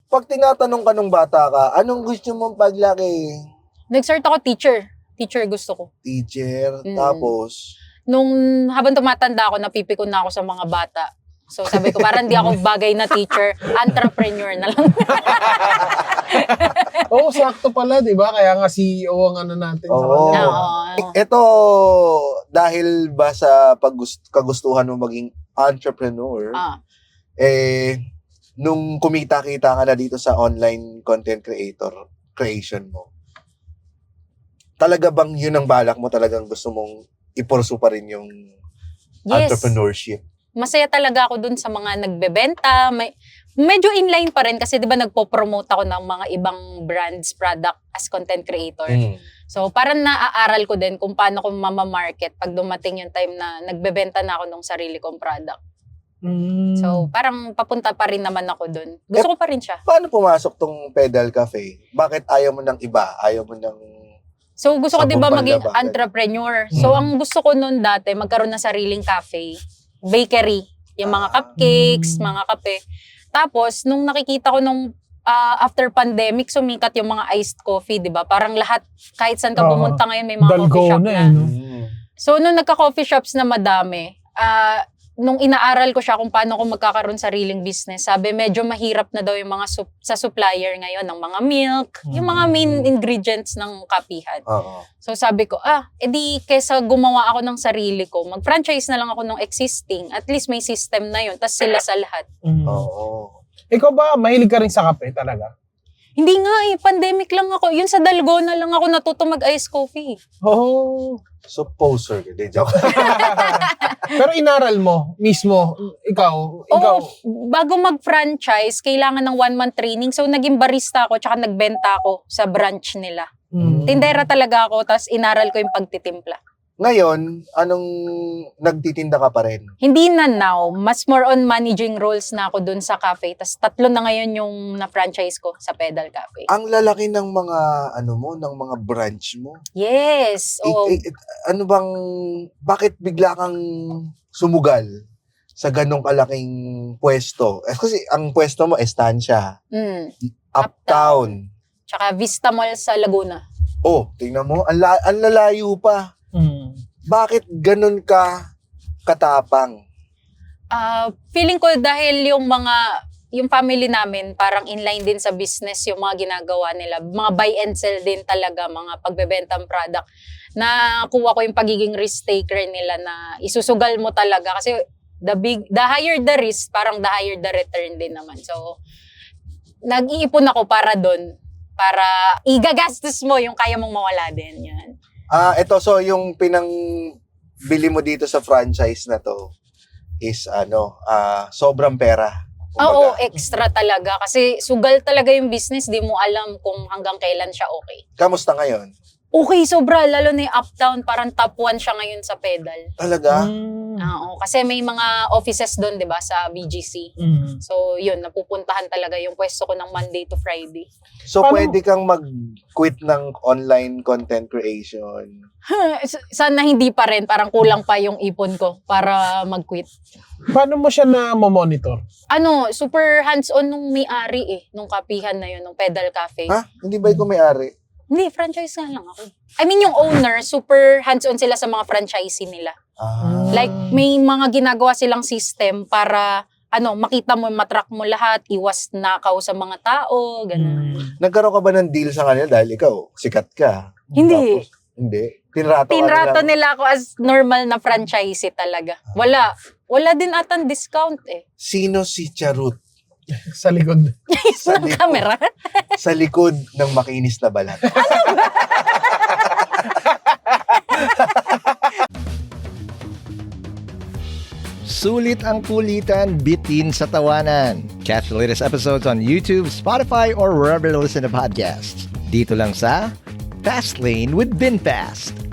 Pag tinatanong ka nung bata ka, anong gusto mong paglaki? Nag-start ako teacher. Teacher gusto ko. Teacher, tapos? Nung habang tumatanda ako, napipikon na ako sa mga bata. So sabi ko, parang hindi ako bagay na teacher, entrepreneur na lang. Oo, sakto pala, di ba? Kaya nga CEO ang ano natin sa Oo. kanya. Ito, dahil ba sa kagustuhan mo maging entrepreneur, nung kumita-kita ka na dito sa online content creation mo, talaga bang yun ang balak mo, talagang gusto mong ipursu pa rin yung entrepreneurship? Masaya talaga ako dun sa mga nagbebenta. Medyo inline pa rin kasi di ba nagpo-promote ako ng mga ibang brands, product as content creator. So parang naaaral ko din kung paano ko mamamarket pag dumating yung time na nagbebenta na ako ng sarili kong product. So parang papunta pa rin naman ako dun. Gusto ko pa rin siya. Paano pumasok tong Pedal Cafe? Bakit ayaw mo ng iba? Ayaw mo ng... So gusto ko di ba maging Sabong panlaba. entrepreneur. So ang gusto ko nun dati, magkaroon ng sariling cafe, bakery, yung mga cupcakes, mga kape. Tapos nung nakikita ko nung after pandemic, sumikat yung mga iced coffee, di ba? Parang lahat, kahit saan ka pumunta ngayon, may mga coffee shop na. No? So nung nagka-coffee shops na madami, nung inaaral ko siya kung paano ko magkakaroon sariling business, sabi medyo mahirap na daw yung mga sa supplier ngayon ng mga milk, yung mga main ingredients ng kapihan. So sabi ko, edi kesa gumawa ako ng sarili ko, mag-franchise na lang ako ng existing, at least may system na yun, tas sila sa lahat. Ikaw ba, mahilig ka rin sa kape talaga? Hindi nga pandemic lang ako. Yun sa Dalgona lang ako natuto mag-ice coffee. Oh. So, poser. Hindi, joke. Pero inaral mo mismo, ikaw. Bago mag-franchise, kailangan ng 1-month training. So, naging barista ako, tsaka nagbenta ako sa branch nila. Tindera talaga ako, tapos inaral ko yung pagtitimpla. Ngayon, anong nagtitinda ka pa rin? Hindi na now. Mas more on managing roles na ako dun sa cafe. Tapos 3 na ngayon yung na-franchise ko sa Pedal Cafe. Ang lalaki ng mga, ng mga branch mo. Yes. Bakit bigla kang sumugal sa ganong kalaking pwesto? Kasi ang pwesto mo, estansya. Uptown. Tsaka Vista Mall sa Laguna. Oh, tingnan mo. Ang lalayo pa. Bakit ganun ka katapang? Feeling ko dahil yung family namin parang inline din sa business yung mga ginagawa nila. Mga buy and sell din talaga, mga pagbebentang product. Nakuha ko yung pagiging risk taker nila na isusugal mo talaga. Kasi the higher the risk, parang the higher the return din naman. So, nag-iipon ako para doon. Para igagastos mo yung kaya mong mawala din. Yan. Ito, so yung pinangbili mo dito sa franchise na to is sobrang pera. Oo, extra talaga. Kasi sugal talaga yung business, di mo alam kung hanggang kailan siya okay. Kamusta ngayon? Okay, sobra. Lalo na yung Uptown, parang top 1 siya ngayon sa Pedal. Talaga? Oo, kasi may mga offices doon, di ba, sa BGC. So, yun, napupuntahan talaga yung pwesto ko ng Monday to Friday. So, pwede kang mag-quit ng online content creation? Sana hindi pa rin. Parang kulang pa yung ipon ko para mag-quit. Paano mo siya na-monitor? Super hands-on nung may-ari nung kapihan na yun, nung Pedal Cafe. Ha? Hindi ba ikaw may-ari? Hindi, franchise nga lang ako. I mean, yung owner, super hands-on sila sa mga franchisee nila. Like, may mga ginagawa silang system para, makita mo, matrack mo lahat, iwas nakaw sa mga tao, gano'n. Nagkaroon ka ba ng deal sa kanila dahil ikaw, sikat ka? Hindi. Tapos, hindi? Tinrato nila ako as normal na franchisee talaga. Wala din atang discount Sino si Charut? Sa likod. Sa ng camera? Sa likod ng makinis na balat. Sulit ang kulitan, bitin sa tawanan. Catch the latest episodes on YouTube, Spotify, or wherever you listen to podcasts. Dito lang sa Fast Lane with VinFast.